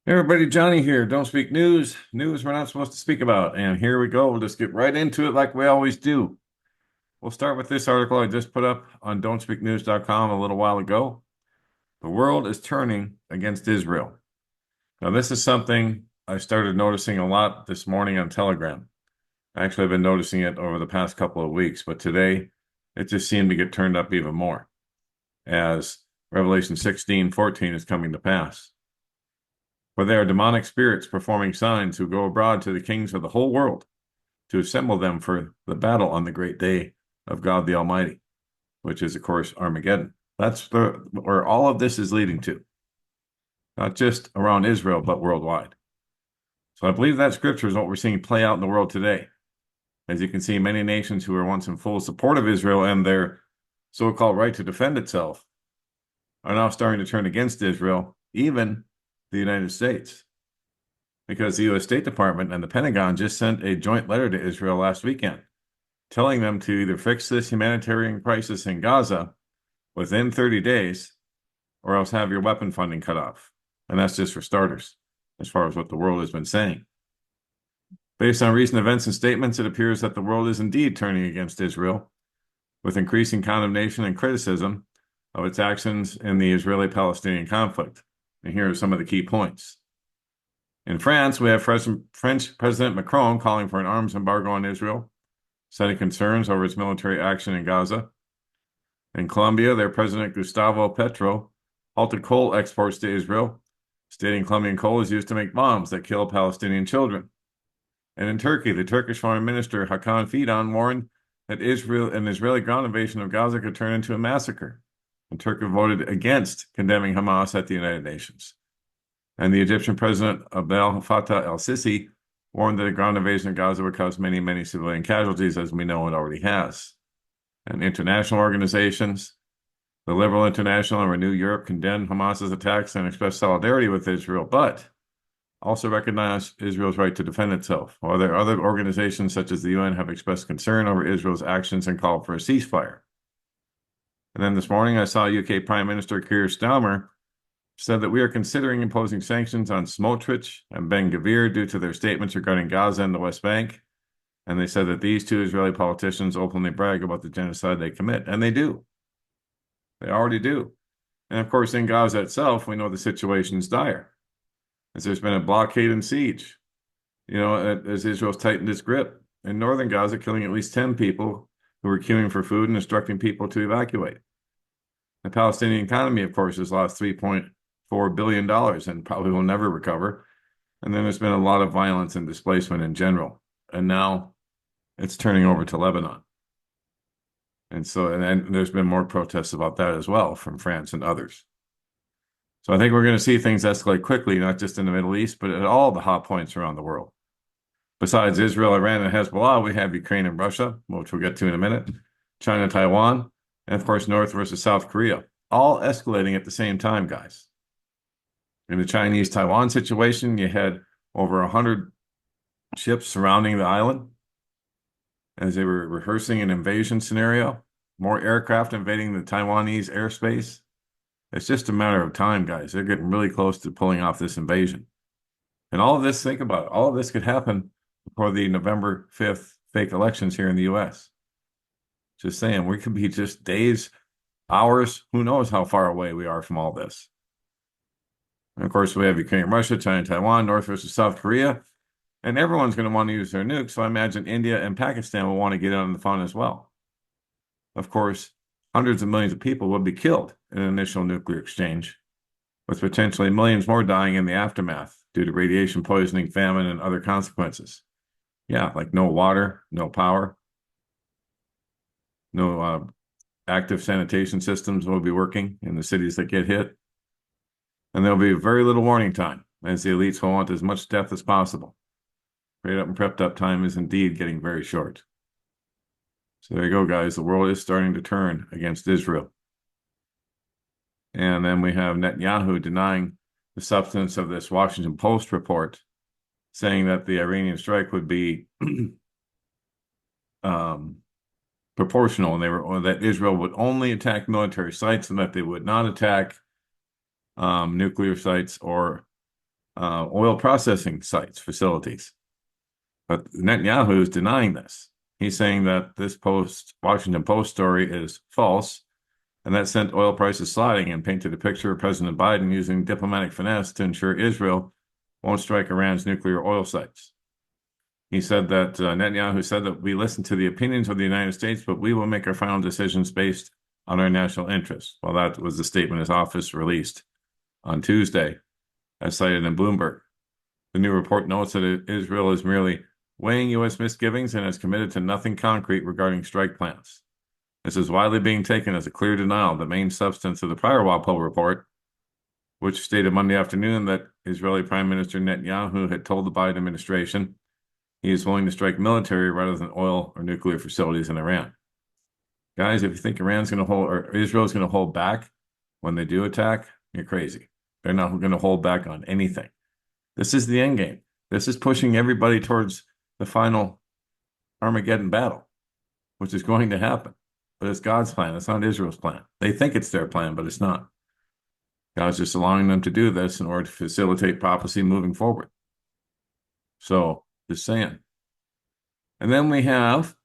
Hey everybody, Johnny here. Don't speak news. News we're not supposed to speak about. And here we go. We'll just get right into it like we always do. We'll start with this article I just put up on don'tspeaknews.com a little while ago. The world is turning against Israel. Now, this is something I started noticing a lot this morning on Telegram. Actually, I've been noticing it over the past couple of weeks, but today it just seemed to get turned up even more as Revelation 16:14 is coming to pass. For they are demonic spirits performing signs who go abroad to the kings of the whole world to assemble them for the battle on the great day of God the Almighty, which is, of course, Armageddon. That's where all of this is leading to, not just around Israel, but worldwide. So I believe that scripture is what we're seeing play out in the world today. As you can see, many nations who were once in full support of Israel and their so-called right to defend itself are now starting to turn against Israel, even the United States. Because the U.S. State Department and the Pentagon just sent a joint letter to Israel last weekend, telling them to either fix this humanitarian crisis in Gaza within 30 days or else have your weapon funding cut off. And that's just for starters, as far as what the world has been saying. Based on recent events and statements, it appears that the world is indeed turning against Israel, with increasing condemnation and criticism of its actions in the Israeli-Palestinian conflict. And here are some of the key points. In France, we have French President Macron calling for an arms embargo on Israel, citing concerns over its military action in Gaza. In Colombia, their President Gustavo Petro halted coal exports to Israel, stating Colombian coal is used to make bombs that kill Palestinian children. And in Turkey, the Turkish Foreign Minister Hakan Fidan warned that an Israeli ground invasion of Gaza could turn into a massacre. And Turkey voted against condemning Hamas at the United Nations. And the Egyptian President Abdel Fattah el-Sisi warned that a ground invasion of Gaza would cause many, many civilian casualties, as we know it already has. And international organizations, the Liberal International and Renew Europe, condemned Hamas's attacks and expressed solidarity with Israel, but also recognize Israel's right to defend itself, while there are other organizations such as the UN have expressed concern over Israel's actions and called for a ceasefire. And then this morning, I saw UK Prime Minister Keir Starmer said that we are considering imposing sanctions on Smotrich and Ben-Gvir due to their statements regarding Gaza and the West Bank. And they said that these two Israeli politicians openly brag about the genocide they commit. And they do. They already do. And of course, in Gaza itself, we know the situation is dire, as there's been a blockade and siege, as Israel's tightened its grip in northern Gaza, killing at least 10 people who were queuing for food and instructing people to evacuate. The Palestinian economy, of course, has lost $3.4 billion and probably will never recover. And then there's been a lot of violence and displacement in general. And now it's turning over to Lebanon. And there's been more protests about that as well from France and others. So I think we're going to see things escalate quickly, not just in the Middle East, but at all the hot points around the world. Besides Israel, Iran, and Hezbollah, we have Ukraine and Russia, which we'll get to in a minute, China, Taiwan, and of course, North versus South Korea, all escalating at the same time, guys. In the Chinese-Taiwan situation, you had over 100 ships surrounding the island as they were rehearsing an invasion scenario, more aircraft invading the Taiwanese airspace. It's just a matter of time, guys. They're getting really close to pulling off this invasion. And all of this, think about it, all of this could happen before the November 5th fake elections here in the U.S. Just saying, we could be just days, hours, who knows how far away we are from all this. And of course, we have Ukraine, Russia, China, Taiwan, North versus South Korea, and everyone's going to want to use their nukes. So I imagine India and Pakistan will want to get in on the fun as well. Of course, hundreds of millions of people would be killed in an initial nuclear exchange, with potentially millions more dying in the aftermath due to radiation poisoning, famine, and other consequences. Yeah, like no water, no power, no active sanitation systems will be working in the cities that get hit. And there'll be very little warning time, as the elites will want as much death as possible. Prayed up and prepped up time is indeed getting very short. So there you go, guys. The world is starting to turn against Israel. And then we have Netanyahu denying the substance of this Washington Post report, saying that the Iranian strike would be proportional, and that Israel would only attack military sites and that they would not attack nuclear sites or oil processing sites, facilities. But Netanyahu is denying this. He's saying that this Washington Post story is false, and that sent oil prices sliding and painted a picture of President Biden using diplomatic finesse to ensure Israel won't strike Iran's nuclear oil sites. He said that Netanyahu said that we listen to the opinions of the United States, but we will make our final decisions based on our national interests. Well, that was the statement his office released on Tuesday, as cited in Bloomberg. The new report notes that Israel is merely weighing U.S. misgivings and is committed to nothing concrete regarding strike plans. This is widely being taken as a clear denial of the main substance of the prior Walpole report, which stated Monday afternoon that Israeli Prime Minister Netanyahu had told the Biden administration he is willing to strike military rather than oil or nuclear facilities in Iran. Guys, if you think Iran's going to hold or Israel's going to hold back when they do attack, you're crazy. They're not going to hold back on anything. This is the end game. This is pushing everybody towards the final Armageddon battle, which is going to happen. But it's God's plan. It's not Israel's plan. They think it's their plan, but it's not. God's just allowing them to do this in order to facilitate prophecy moving forward. So, just saying. And then we have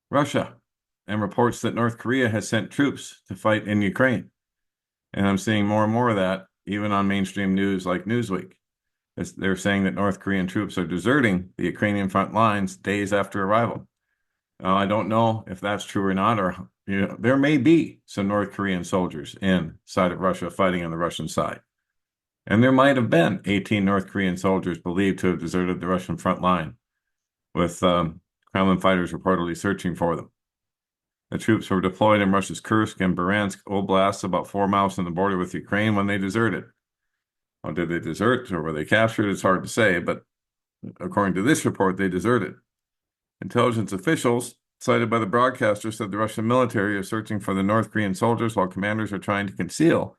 Russia and reports that North Korea has sent troops to fight in Ukraine. And I'm seeing more and more of that, even on mainstream news like Newsweek. They're saying that North Korean troops are deserting the Ukrainian front lines days after arrival. I don't know if that's true or not, or there may be some North Korean soldiers inside of Russia fighting on the Russian side. And there might have been 18 North Korean soldiers believed to have deserted the Russian front line, with Kremlin fighters reportedly searching for them. The troops were deployed in Russia's Kursk and Bryansk oblasts, about 4 miles from the border with Ukraine, when they deserted. Well, did they desert or were they captured? It's hard to say, but according to this report, they deserted. Intelligence officials, cited by the broadcaster, said the Russian military is searching for the North Korean soldiers while commanders are trying to conceal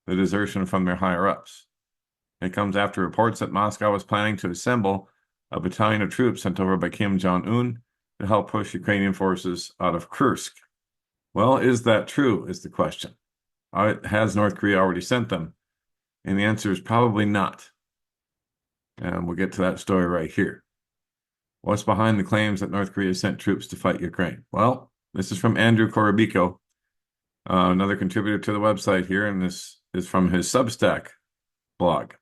the desertion from their higher-ups. It comes after reports that Moscow was planning to assemble a battalion of troops sent over by Kim Jong-un to help push Ukrainian forces out of Kursk. Well, is that true, is the question. Has North Korea already sent them? And the answer is probably not. And we'll get to that story right here. What's behind the claims that North Korea sent troops to fight Ukraine? Well, this is from Andrew Korobiko, another contributor to the website here, and this is from his Substack blog.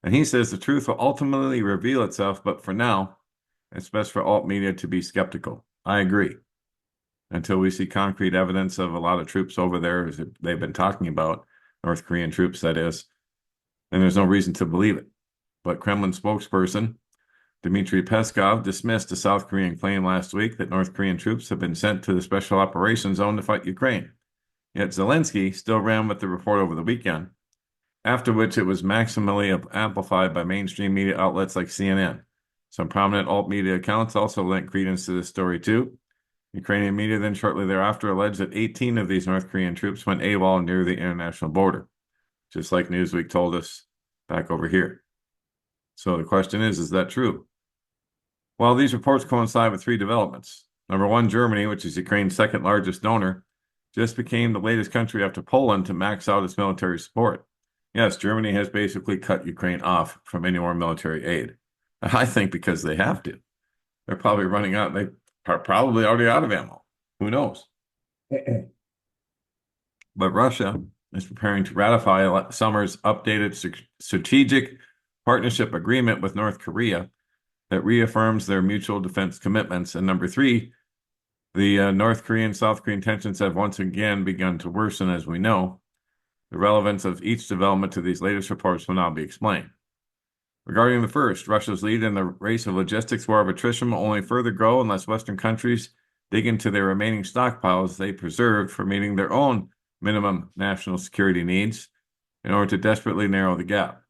And he says the truth will ultimately reveal itself, but for now, it's best for alt media to be skeptical. I agree. Until we see concrete evidence of a lot of troops over there, as they've been talking about, North Korean troops, that is, then there's no reason to believe it. But Kremlin spokesperson Dmitry Peskov dismissed a South Korean claim last week that North Korean troops have been sent to the Special Operations Zone to fight Ukraine. Yet Zelensky still ran with the report over the weekend, after which it was maximally amplified by mainstream media outlets like CNN. Some prominent alt media accounts also lent credence to this story too. Ukrainian media then shortly thereafter alleged that 18 of these North Korean troops went AWOL near the international border, just like Newsweek told us back over here. So the question is that true? Well, these reports coincide with 3 developments. Number 1, Germany, which is Ukraine's second largest donor, just became the latest country after Poland to max out its military support. Yes, Germany has basically cut Ukraine off from any more military aid. I think because they have to. They're probably running out. They are probably already out of ammo. Who knows? But Russia is preparing to ratify summer's updated strategic partnership agreement with North Korea that reaffirms their mutual defense commitments. And number 3, the North Korean-South Korean tensions have once again begun to worsen, as we know. The relevance of each development to these latest reports will now be explained. Regarding the first, Russia's lead in the race of logistics war of attrition will only further grow unless Western countries dig into their remaining stockpiles they preserved for meeting their own minimum national security needs in order to desperately narrow the gap.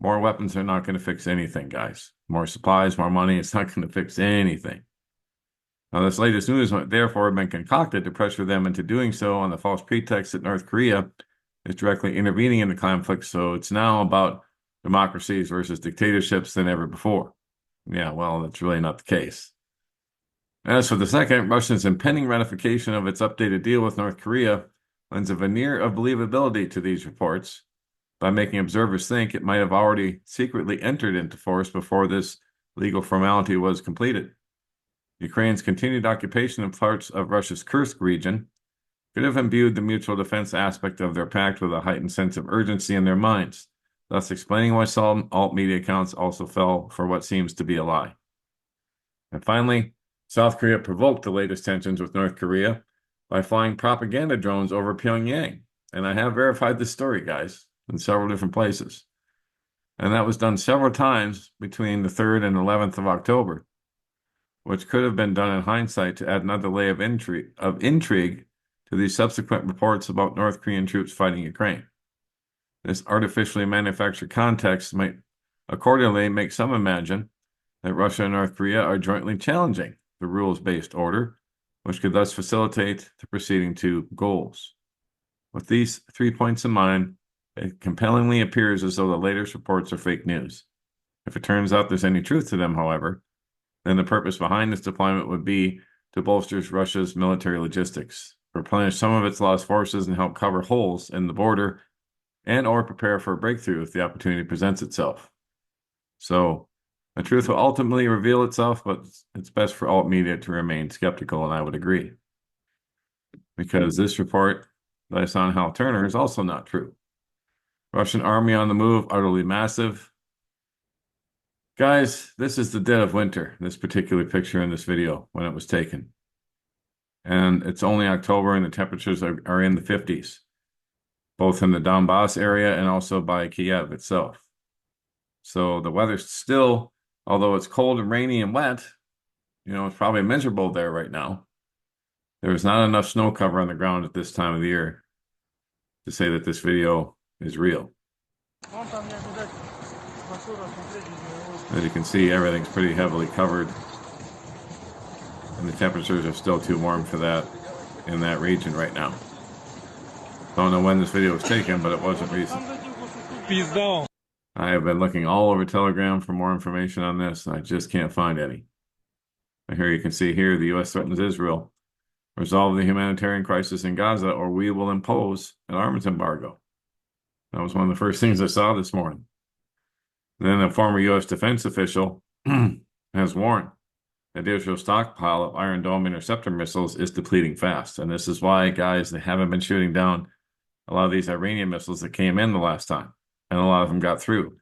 More weapons are not going to fix anything, guys. More supplies, more money, it's not going to fix anything. Now, this latest news might therefore have been concocted to pressure them into doing so on the false pretext that North Korea is directly intervening in the conflict, so it's now about democracies versus dictatorships than ever before. Yeah, well, that's really not the case. As for the second, Russia's impending ratification of its updated deal with North Korea lends a veneer of believability to these reports by making observers think it might have already secretly entered into force before this legal formality was completed. Ukraine's continued occupation of parts of Russia's Kursk region could have imbued the mutual defense aspect of their pact with a heightened sense of urgency in their minds, thus explaining why some alt media accounts also fell for what seems to be a lie. And finally, South Korea provoked the latest tensions with North Korea by flying propaganda drones over Pyongyang. And I have verified this story, guys, in several different places. And that was done several times between the 3rd and 11th of October, which could have been done in hindsight to add another layer of intrigue to these subsequent reports about North Korean troops fighting Ukraine. This artificially manufactured context might accordingly make some imagine that Russia and North Korea are jointly challenging the rules-based order, which could thus facilitate the proceeding to goals. With these 3 points in mind, it compellingly appears as though the latest reports are fake news. If it turns out there's any truth to them, however, then the purpose behind this deployment would be to bolster Russia's military logistics, replenish some of its lost forces, and help cover holes in the border and or prepare for a breakthrough if the opportunity presents itself. So the truth will ultimately reveal itself, but it's best for alt media to remain skeptical, and I would agree. Because this report that I saw on Hal Turner is also not true. Russian army on the move, utterly massive. Guys, this is the dead of winter, this particular picture in this video when it was taken. And it's only October and the temperatures are in the 50s, both in the Donbass area and also by Kiev itself. So the weather's still, although it's cold and rainy and wet, it's probably miserable there right now. There's not enough snow cover on the ground at this time of the year to say that this video is real. As you can see, everything's pretty heavily covered, and the temperatures are still too warm for that in that region right now. Don't know when this video was taken, but it wasn't recent. I have been looking all over Telegram for more information on this, and I just can't find any. And here you can see here, the U.S. threatens Israel. Resolve the humanitarian crisis in Gaza, or we will impose an arms embargo. That was one of the first things I saw this morning. Then a former U.S. defense official has warned that Israel's stockpile of Iron Dome interceptor missiles is depleting fast. And this is why, guys, they haven't been shooting down a lot of these Iranian missiles that came in the last time. And a lot of them got through.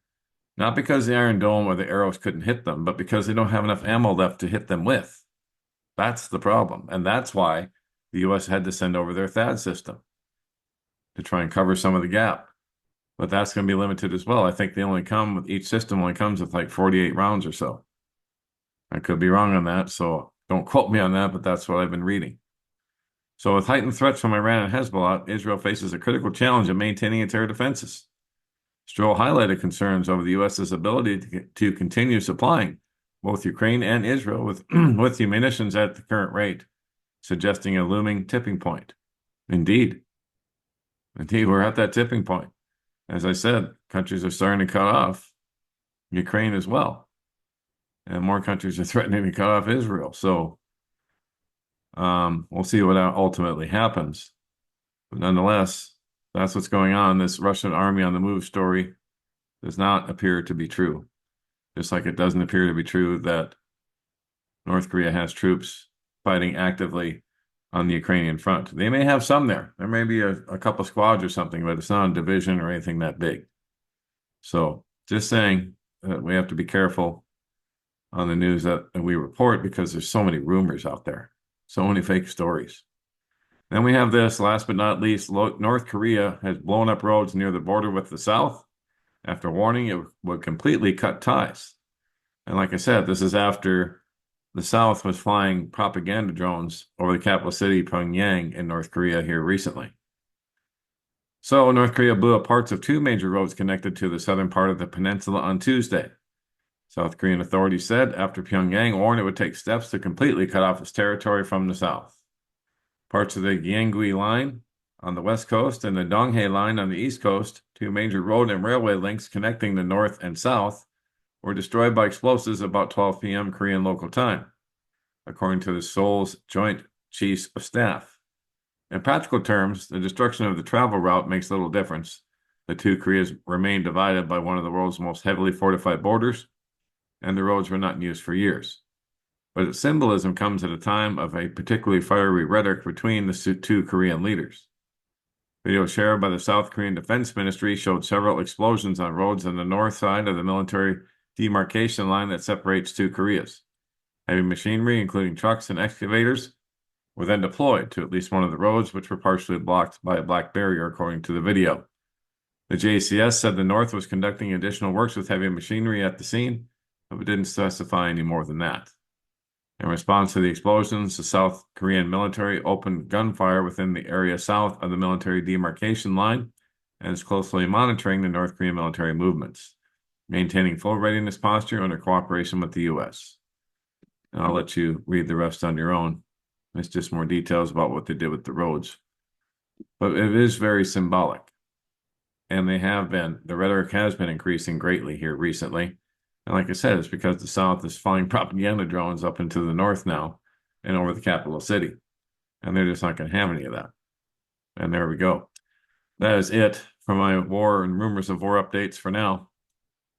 Not because the Iron Dome or the arrows couldn't hit them, but because they don't have enough ammo left to hit them with. That's the problem. And that's why the U.S. had to send over their THAAD system to try and cover some of the gap. But that's going to be limited as well. I think each system only comes with like 48 rounds or so. I could be wrong on that, so don't quote me on that, but that's what I've been reading. So with heightened threats from Iran and Hezbollah, Israel faces a critical challenge of maintaining its air defenses. Stroll highlighted concerns over the U.S.'s ability to continue supplying both Ukraine and Israel with, with munitions at the current rate, suggesting a looming tipping point. Indeed, we're at that tipping point. As I said, countries are starting to cut off Ukraine as well. And more countries are threatening to cut off Israel. So we'll see what ultimately happens. But nonetheless, that's what's going on. This Russian army on the move story does not appear to be true. Just like it doesn't appear to be true that North Korea has troops fighting actively on the Ukrainian front. They may have some there. There may be a couple squads or something, but it's not a division or anything that big. So just saying that we have to be careful on the news that we report because there's so many rumors out there, so many fake stories. Then we have this, last but not least, North Korea has blown up roads near the border with the South after warning it would completely cut ties. And like I said, this is after the South was flying propaganda drones over the capital city, Pyongyang, in North Korea here recently. So North Korea blew up parts of two major roads connected to the southern part of the peninsula on Tuesday. South Korean authorities said after Pyongyang warned it would take steps to completely cut off its territory from the south. Parts of the Gyeonggi Line on the west coast and the Donghae Line on the east coast, two major road and railway links connecting the north and south, were destroyed by explosives about 12 p.m. Korean local time, according to the Seoul's Joint Chiefs of Staff. In practical terms, the destruction of the travel route makes little difference. The two Koreas remain divided by one of the world's most heavily fortified borders, and the roads were not in use for years. But its symbolism comes at a time of a particularly fiery rhetoric between the two Korean leaders. Video shared by the South Korean Defense Ministry showed several explosions on roads on the north side of the military demarcation line that separates two Koreas. Heavy machinery, including trucks and excavators, were then deployed to at least one of the roads, which were partially blocked by a black barrier, according to the video. The JCS said the North was conducting additional works with heavy machinery at the scene, but it didn't specify any more than that. In response to the explosions, the South Korean military opened gunfire within the area south of the military demarcation line and is closely monitoring the North Korean military movements, maintaining full readiness posture under cooperation with the U.S. And I'll let you read the rest on your own. It's just more details about what they did with the roads. But it is very symbolic. And the rhetoric has been increasing greatly here recently. And like I said, it's because the South is flying propaganda drones up into the north now and over the capital city. And they're just not going to have any of that. And there we go. That is it for my war and rumors of war updates for now.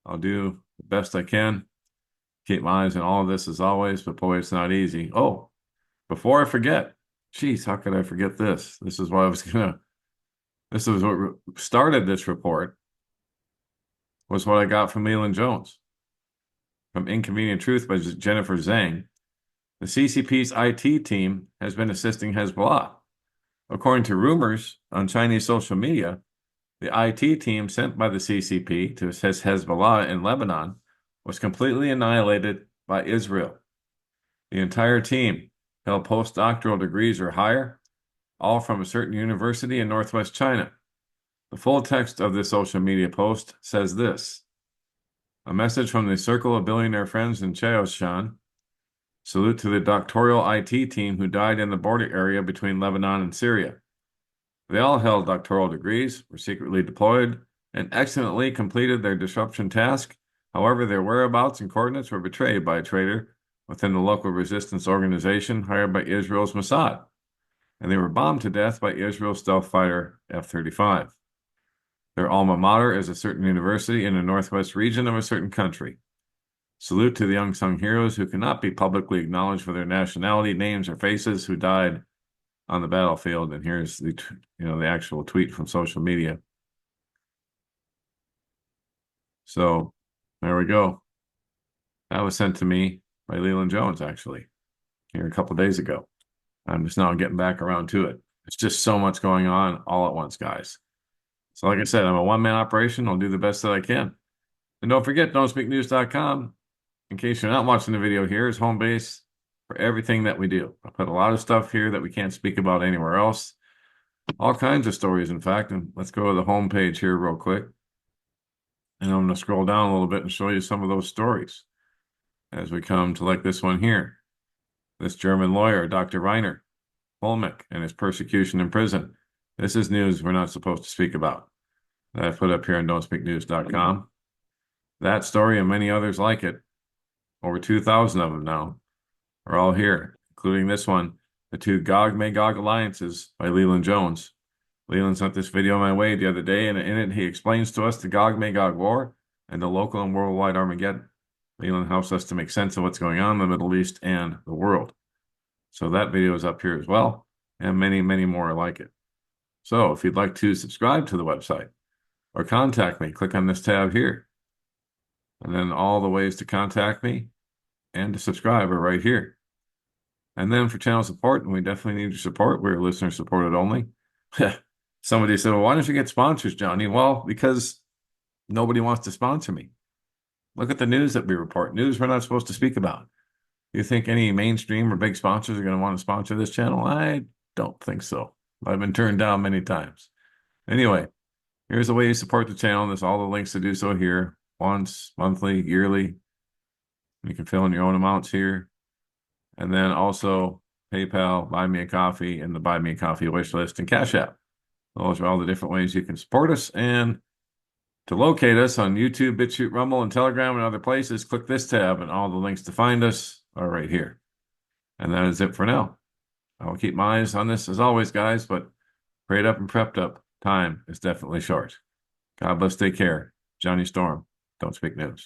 I'll do the best I can. Keep my eyes on all of this as always, but boy, it's not easy. Oh, before I forget, geez, how could I forget this? This is what started this report, was what I got from Leland Jones. From Inconvenient Truth by Jennifer Zhang, the CCP's IT team has been assisting Hezbollah. According to rumors on Chinese social media, the IT team sent by the CCP to assist Hezbollah in Lebanon was completely annihilated by Israel. The entire team held postdoctoral degrees or higher, all from a certain university in northwest China. The full text of this social media post says this: a message from the Circle of Billionaire Friends in Cheongshan. Salute to the doctoral IT team who died in the border area between Lebanon and Syria. They all held doctoral degrees, were secretly deployed, and excellently completed their disruption task. However, their whereabouts and coordinates were betrayed by a traitor within the local resistance organization hired by Israel's Mossad, and they were bombed to death by Israel's stealth fighter F-35. Their alma mater is a certain university in the northwest region of a certain country. Salute to the unsung heroes who cannot be publicly acknowledged for their nationality, names, or faces who died on the battlefield. And here's the actual tweet from social media. So there we go. That was sent to me by Leland Jones, actually, here a couple days ago. I'm just now getting back around to it. It's just so much going on all at once, guys. So like I said, I'm a one-man operation. I'll do the best that I can. And don't forget, don'tspeaknews.com, in case you're not watching the video here, is home base for everything that we do. I put a lot of stuff here that we can't speak about anywhere else. All kinds of stories, in fact. And let's go to the home page here real quick. And I'm going to scroll down a little bit and show you some of those stories as we come to like this one here. This German lawyer, Dr. Rainer Holmick, and his persecution in prison. This is news we're not supposed to speak about. That I put up here on don'tspeaknews.com. That story and many others like it, over 2,000 of them now, are all here, including this one, The Two Gog-Magog Alliances by Leland Jones. Leland sent this video my way the other day, and in it he explains to us the Gog-Magog War and the local and worldwide Armageddon. Leland helps us to make sense of what's going on in the Middle East and the world. So that video is up here as well, and many, many more like it. So if you'd like to subscribe to the website or contact me, click on this tab here. And then all the ways to contact me and to subscribe are right here. And then for channel support, and we definitely need your support. We're listener supported only. Somebody said, well, why don't you get sponsors, Johnny? Well, because nobody wants to sponsor me. Look at the news that we report. News we're not supposed to speak about. Do you think any mainstream or big sponsors are going to want to sponsor this channel? I don't think so. I've been turned down many times. Anyway, here's the way you support the channel. There's all the links to do so here. Once, monthly, yearly. You can fill in your own amounts here. And then also PayPal, Buy Me a Coffee, and the Buy Me a Coffee wish list and Cash App. Those are all the different ways you can support us. And to locate us on YouTube, BitChute, Rumble, and Telegram and other places, click this tab, and all the links to find us are right here. And that is it for now. I'll keep my eyes on this as always, guys, but prayed up and prepped up. Time is definitely short. God bless, take care. Johnny Storm, Don't Speak News.